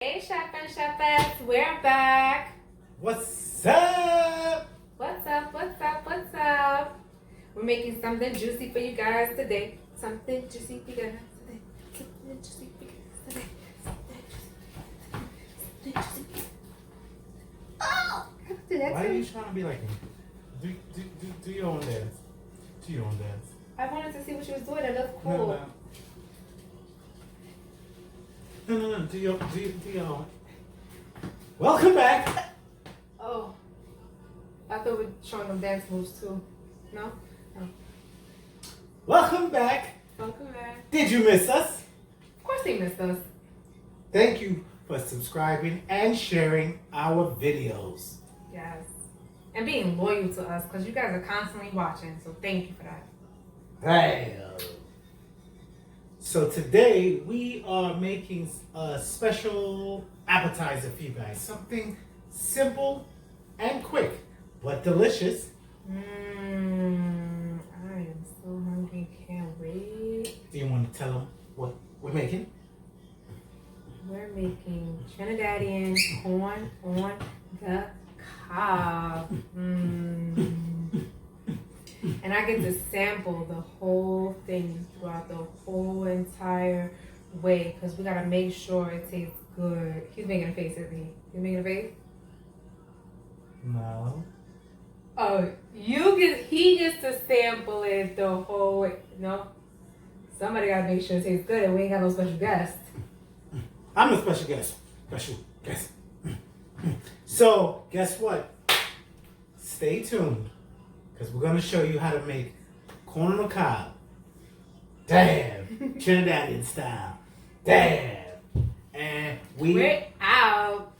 Hey chef and chefettes, we're back. What's up? What's up, what's up, what's up? We're making something juicy for you guys today. Something juicy for you guys today. Something juicy for you guys today. Something juicy. Oh! Why are you trying to be like me? Do your own dance. Do your own dance. I wanted to see what she was doing. It looked No, cool. no. Do your own. Welcome back. Oh. I thought we were showing them dance moves too. No? No. Welcome back. Welcome back. Did you miss us? Of course they missed us. Thank you for subscribing and sharing our videos. Yes. And being loyal to us because you guys are constantly watching. So thank you for that. Bam. So today we are making a special appetizer for you guys. Something simple and quick, but delicious. I am so hungry. Can't wait. Do you want to tell them what we're making? We're making Trinidadian corn on the cob. And I get to sample the whole thing throughout the whole entire way because we gotta make sure it tastes good. He's making a face at me. You making a face? No. Oh, he gets to sample it the whole way. No? Somebody gotta make sure it tastes good and we ain't got no special guest. I'm the special guest. So, guess what? Stay tuned. Because we're going to show you how to make corn on the cob. Damn. Trinidadian style. Damn. And We're out.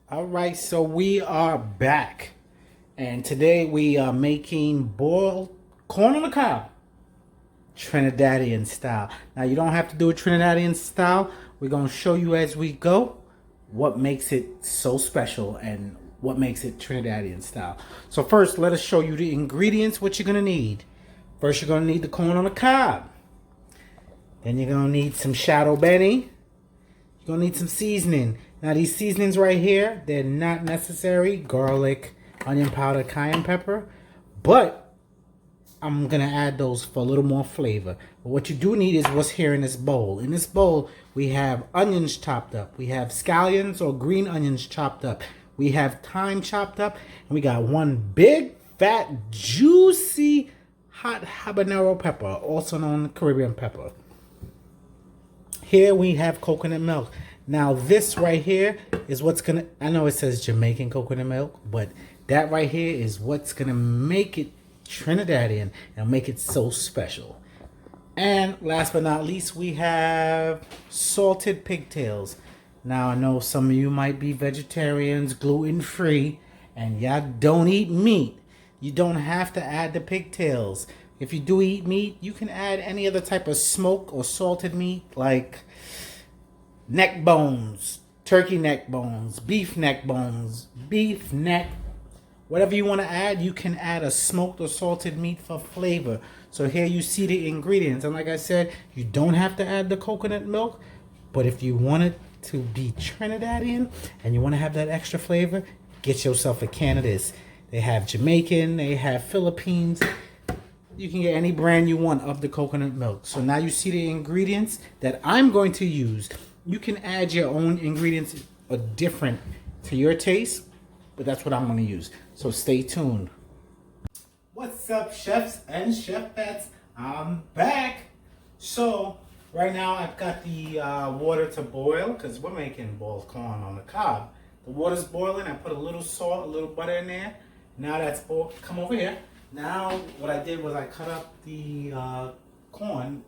Alright, so we are back. And today we are making boiled corn on the cob. Trinidadian style. Now you don't have to do a Trinidadian style. We're going to show you as we go what makes it so special and what makes it Trinidadian style. So first, let us show you the ingredients, what you're going to need. First, you're going to need the corn on the cob. Then you're going to need some shadow benny. You're going to need some seasoning. Now these seasonings right here, they're not necessary. Garlic, onion powder, cayenne pepper. But I'm going to add those for a little more flavor. But what you do need is what's here in this bowl. In this bowl, we have onions chopped up. We have scallions or green onions chopped up. We have thyme chopped up. And we got one big, fat, juicy, hot habanero pepper, also known as Caribbean pepper. Here we have coconut milk. Now this right here is what's gonna, I know it says Jamaican coconut milk, but that right here is what's gonna make it Trinidadian and make it so special. And last but not least, we have salted pigtails. Now I know some of you might be vegetarians, gluten-free, and y'all don't eat meat. You don't have to add the pigtails. If you do eat meat, you can add any other type of smoked or salted meat like neck bones, turkey neck bones, beef neck, whatever you want to add, you can add a smoked or salted meat for flavor. So here you see the ingredients. And like I said, you don't have to add the coconut milk, but if you want it to be Trinidadian and you want to have that extra flavor, get yourself a can of this. They have Jamaican, they have Philippines. You can get any brand you want of the coconut milk. So now you see the ingredients that I'm going to use. You can add your own ingredients different to your taste, but that's what I'm going to use. So stay tuned. What's up, chefs and chefettes? I'm back. So right now I've got the water to boil because we're making boiled corn on the cob. The water's boiling. I put a little salt, a little butter in there. Now that's boiled. Come over here. Now, what I did was I cut up the corn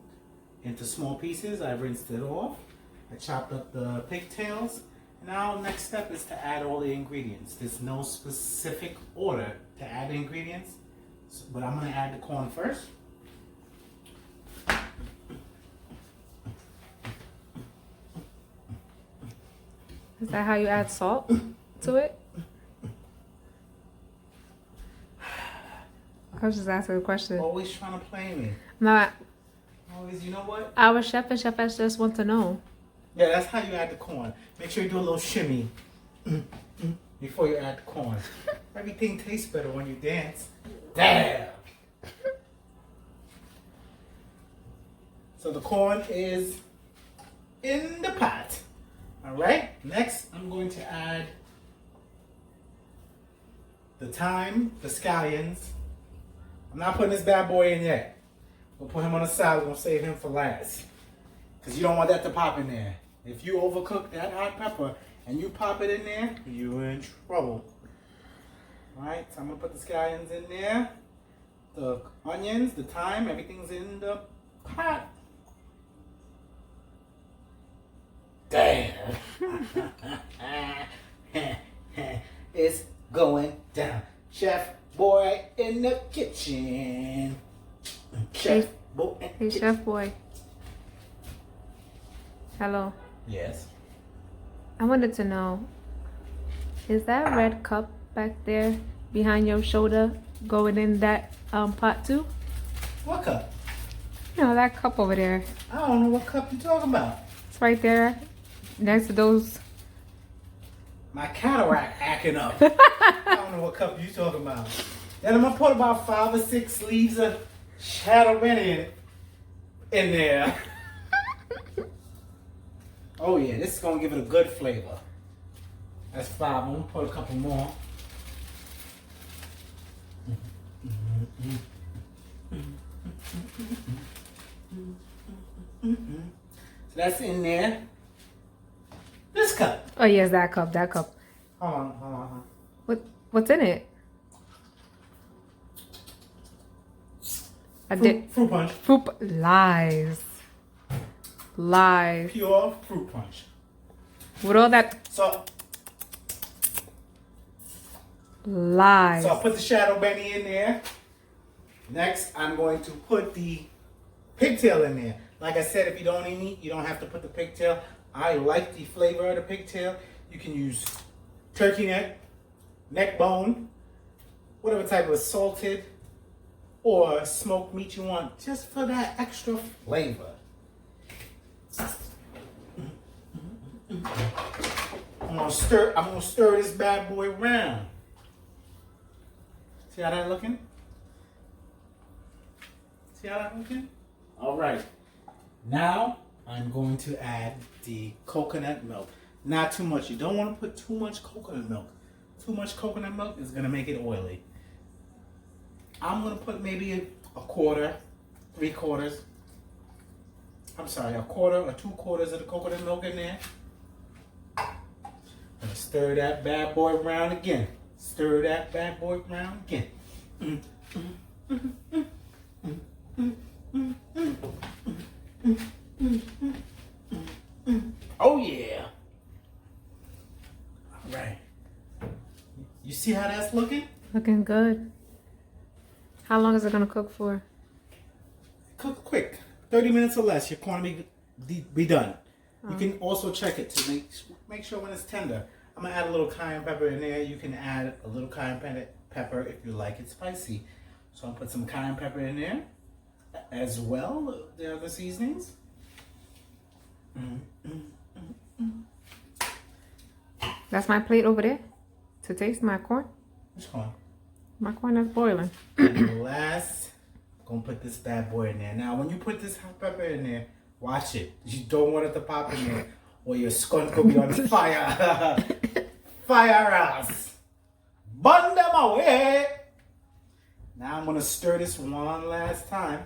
into small pieces. I rinsed it off. I chopped up the pigtails. Now, next step is to add all the ingredients. There's no specific order to add the ingredients, but I'm going to add the corn first. Is that how you add salt to it? I was just asking a question. Always trying to play me. No, Always, you know what? our chef and chefess just want to know. Yeah, that's how you add the corn. Make sure you do a little shimmy before you add the corn. Everything tastes better when you dance. Damn! So the corn is in the pot. Alright, next I'm going to add the thyme, the scallions. I'm not putting this bad boy in yet. We'll put him on the side. We're going to save him for last. Because you don't want that to pop in there. If you overcook that hot pepper and you pop it in there, you're in trouble. Alright, so I'm going to put the scallions in there. The onions, the thyme, everything's in the pot. Damn. It's going down. Chef boy in the kitchen. Chef boy in the Hey, kitchen. chef boy. Hello. Yes. I wanted to know, is that red cup back there behind your shoulder going in that pot too? What cup? You know, that cup over there. I don't know what cup you're talking about. It's right there next to those. My cataract acting up. I don't know what cup you talking about. Then I'm gonna put about 5 or 6 leaves of Carribean in there. Oh yeah, this is gonna give it a good flavor. That's 5. I'm gonna put a couple more. So that's in there. This cup. Oh yes, that cup. That cup. Hold on. What's in it? I did. Fruit punch. Lies. Pure fruit punch. With all that So lies. I put the shadow Benny in there. Next, I'm going to put the pigtail in there. Like I said, if you don't eat meat, you don't have to put the pigtail. I like the flavor of the pigtail. You can use turkey neck bone, whatever type of salted or smoked meat you want, just for that extra flavor. I'm gonna stir this bad boy around. See how that looking? See how that looking? All right. Now I'm going to add the coconut milk. Not too much. You don't want to put too much coconut milk. Too much coconut milk is gonna make it oily. I'm gonna put maybe a quarter, 3/4. I'm sorry, a quarter or 2/4 of the coconut milk in there. Gonna stir that bad boy around again. Stir that bad boy around again. Oh yeah. All right. You see how that's looking? Looking good. How long is it gonna cook for? Cook quick. 30 minutes or less. Your corn be done. You can also check it to make sure when it's tender. I'm gonna add a little cayenne pepper in there. You can add a little cayenne pepper if you like it spicy. So I'll put some cayenne pepper in there as well. The other seasonings. That's my plate over there to taste my corn. Which corn? My corn is boiling. And last, gonna put this bad boy in there. Now, when you put this hot pepper in there, watch it. You don't want it to pop in there, or your skunk will be on fire. Fire us. Burn them away. Now I'm gonna stir this one last time.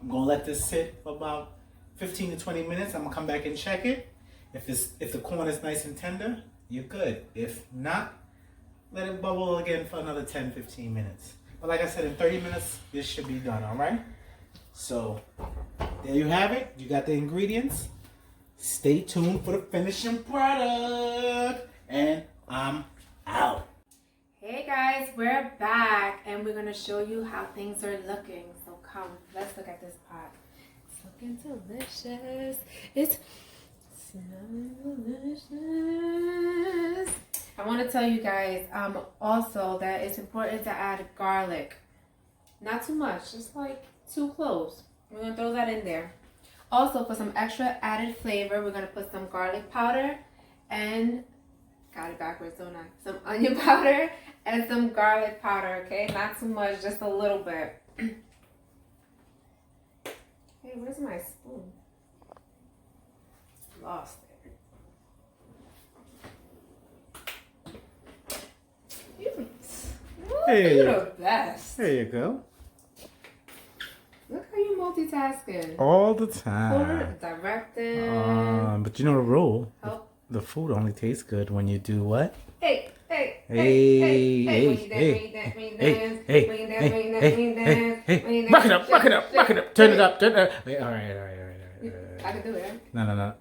I'm gonna let this sit for about 15 to 20 minutes. I'm gonna come back and check it. If the corn is nice and tender, you're good. If not, let it bubble again for another 10-15 minutes. But like I said, in 30 minutes, this should be done, all right? So, there you have it. You got the ingredients. Stay tuned for the finishing product. And I'm out. Hey guys, we're back and we're going to show you how things are looking. So come, let's look at this pot. It's looking delicious. It's smelling delicious. I want to tell you guys also that it's important to add garlic. Not too much, just like 2 cloves. We're going to throw that in there. Also, for some extra added flavor, we're going to put some garlic powder and, got it backwards, don't I? Some onion powder and some garlic powder, okay? Not too much, just a little bit. Hey, where's my spoon? Lost it. Hey, You're the best. There you go. Look how you multitasking. All the time. Directing. But you know the rule. Help. The food only tastes good when you do what? Hey. Rock it up. Turn it up. Wait, all right. I can do it. No.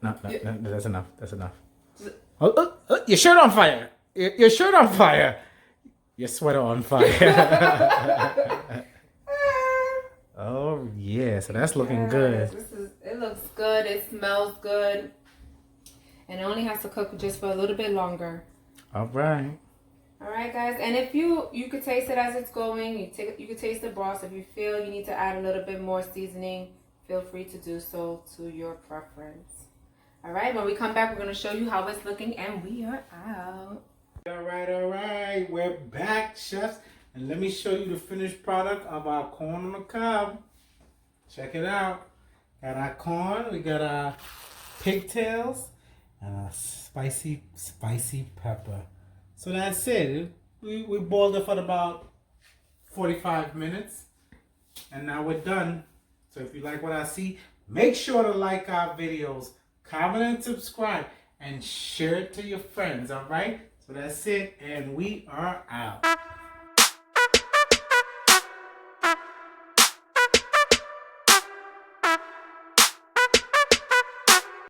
That's enough. Oh, your shirt on fire. Your shirt on fire. Your sweater on fire. Oh yeah, so that's looking good. It looks good. It smells good. And it only has to cook just for a little bit longer. All right. All right, guys. And if you could taste it as it's going, you could taste the broth. If you feel you need to add a little bit more seasoning, feel free to do so to your preference. All right. When we come back, we're going to show you how it's looking, and we are out. All right. We're back, chefs. And let me show you the finished product of our corn on the cob. Check it out. Got our corn, we got our pigtails, and our spicy pepper. So that's it. We boiled it for about 45 minutes. And now we're done. So if you like what I see, make sure to like our videos, comment and subscribe, and share it to your friends, all right? So that's it, and we are out.